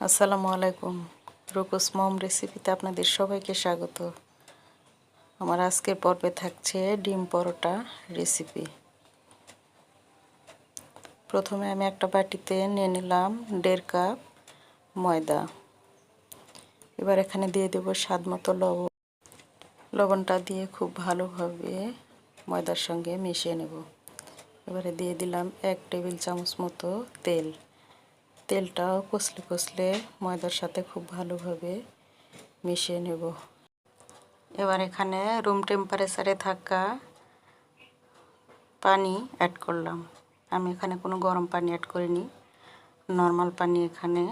আসসালামু আলাইকুম। রুকুস মম রেসিপিতে আপনাদের সবাইকে স্বাগত। আমার আজকের পর্বে থাকছে ডিম পরোটা রেসিপি। প্রথমে আমি একটা বাটিতে নিয়ে নিলাম 1.5 কাপ ময়দা। এবার এখানে দিয়ে দেব স্বাদ মতো লবণ। লবণটা দিয়ে খুব ভালোভাবে ময়দার সঙ্গে মিশিয়ে নেব। এবারে দিয়ে দিলাম 1 টেবিল চামচ মতো তেল। তেলটাও কষলে ময়দার সাথে খুব ভালোভাবে মিশিয়ে নেব। এবার এখানে রুম টেম্পারেচারে থাকা পানি অ্যাড করলাম। আমি এখানে কোনো গরম পানি অ্যাড করিনি, নর্মাল পানি এখানে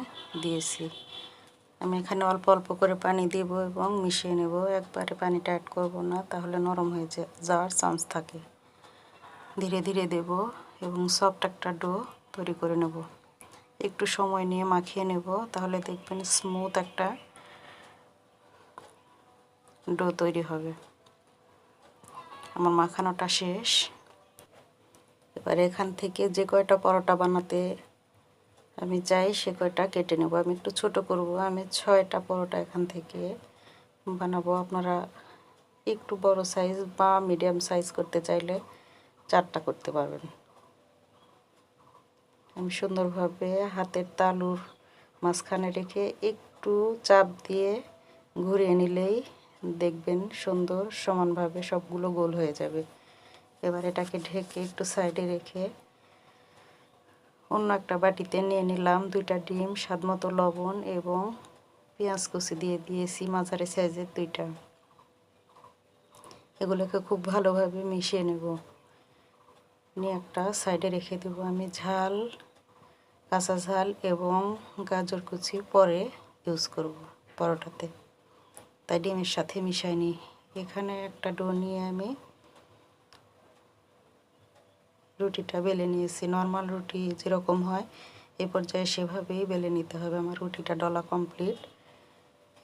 দিয়েছি। আমি এখানে অল্প অল্প করে পানি দেব এবং মিশিয়ে নেব। একবারে পানিটা অ্যাড করব না, তাহলে নরম হয়ে যাওয়ার চান্স থাকে। ধীরে ধীরে দেব এবং সফট একটা ডো তৈরি করে নেব। একটু সময় নিয়ে মাখিয়ে নেব, তাহলে দেখবেন স্মুথ একটা ডো তৈরি হবে। আমার মাখানোটা শেষ। এবার এখান থেকে যে কয়টা পরোটা বানাতে আমি চাই সে কয়টা কেটে নেব। আমি একটু ছোট করব। আমি 6টা পরোটা এখান থেকে বানাবো। আপনারা একটু বড় সাইজ বা মিডিয়াম সাইজ করতে চাইলে 4টা করতে পারবেন। আমি সুন্দরভাবে হাতের তালুর মাঝখানে রেখে একটু চাপ দিয়ে ঘুরিয়ে নিলেই দেখবেন সুন্দর সমানভাবে সবগুলো গোল হয়ে যাবে। এবার এটাকে ঢেকে একটু সাইডে রেখে অন্য একটা বাটিতে নিয়ে নিলাম 2টা ডিম, স্বাদমতো লবণ এবং পেঁয়াজ কুচি দিয়ে দিয়েছি মাঝারি সাইজের 2টা। এগুলোকে খুব ভালোভাবে মিশিয়ে নেব। নিয়ে একটা সাইডে রেখে দেব। আমি কাঁচা ঝাল এবং গাজর কুচি পরে ইউজ করব পরোটাতে, তাই ডিমের সাথে মিশাই নিই। এখানে একটা ডো নিয়ে আমি রুটিটা বেলে নিয়েছি। নর্মাল রুটি যেরকম হয় এই পর্যায়ে সেভাবেই বেলে নিতে হবে। আমার রুটিটা ডলা কমপ্লিট।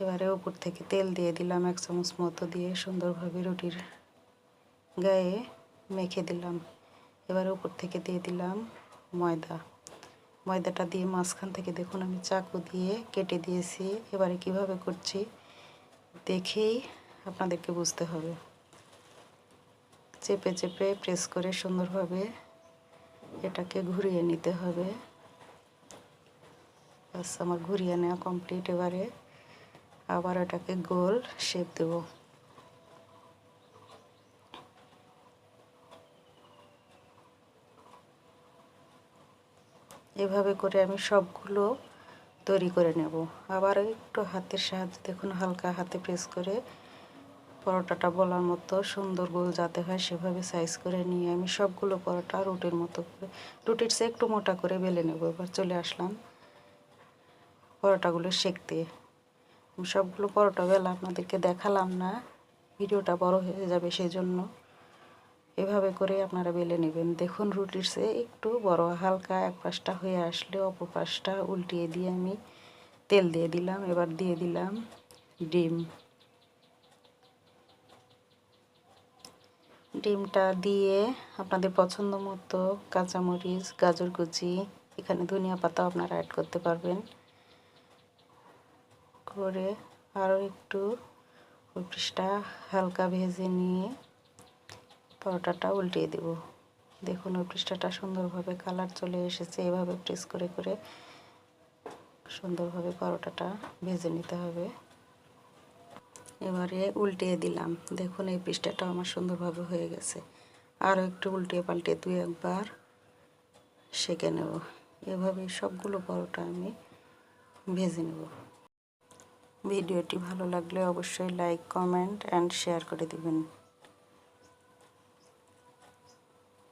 এবারে উপর থেকে তেল দিয়ে দিলাম 1 চামচ মতো, দিয়ে সুন্দরভাবে রুটির গায়ে মেখে দিলাম। এবারে উপর থেকে দিয়ে দিলাম ময়দাটা দিয়ে মাঝখান থেকে দেখুন আমি চাকু দিয়ে কেটে দিয়েছি। এবারে কিভাবে করছি দেখেই আপনাদেরকে বুঝতে হবে। চেপে চেপে প্রেস করে সুন্দরভাবে এটাকে ঘুরিয়ে নিতে হবে। বাস আমার ঘুরিয়ে নেওয়া কমপ্লিট। এবারে আবার এটাকে গোল শেপ দেব। এভাবে করে আমি সবগুলো তৈরি করে নেব। আবার একটু হাতের সাহায্যে দেখুন হালকা হাতে প্রেস করে পরোটাটা বলার মতো সুন্দর গোল যাতে হয় সেভাবে সাইজ করে নিয়ে আমি সবগুলো পরোটা রুটির মতো করে, রুটির চেয়ে একটু মোটা করে বেলে নেব। এবার চলে আসলাম পরোটাগুলো সেঁকতে। আমি সবগুলো পরোটা বেলা আপনাদেরকে দেখালাম না, ভিডিওটা বড় হয়ে যাবে, সেই জন্য এভাবে করে আপনারা বেলে নেবেন। দেখুন রুটির চেয়ে একটু বড়, হালকা এক পাশটা হয়ে আসলে অপর পাশটা উল্টিয়ে দিয়ে আমি তেল দিয়ে দিলাম। এবার দিয়ে দিলাম ডিমটা দিয়ে আপনাদের পছন্দ মতো কাঁচামরিচ, গাজর কুচি, এখানে ধনিয়া পাতা আপনারা অ্যাড করতে পারবেন করে আরও একটু ওই পিসটা হালকা ভেজে নিয়ে পরোটাটা উল্টিয়ে দেব। দেখুন ওই পৃষ্ঠাটা সুন্দরভাবে কালার চলে এসেছে। এভাবে প্রেস করে করে সুন্দরভাবে পরোটাটা ভেজে নিতে হবে। এবারে উল্টিয়ে দিলাম। দেখুন এই পৃষ্ঠাটা আমার সুন্দরভাবে হয়ে গেছে। আরও একটু উল্টে পাল্টে 2-1 বার সেঁকে নেব। এভাবে সবগুলো পরোটা আমি ভেজে নেব। ভিডিওটি ভালো লাগলে অবশ্যই লাইক, কমেন্ট অ্যান্ড শেয়ার করে দিবেন।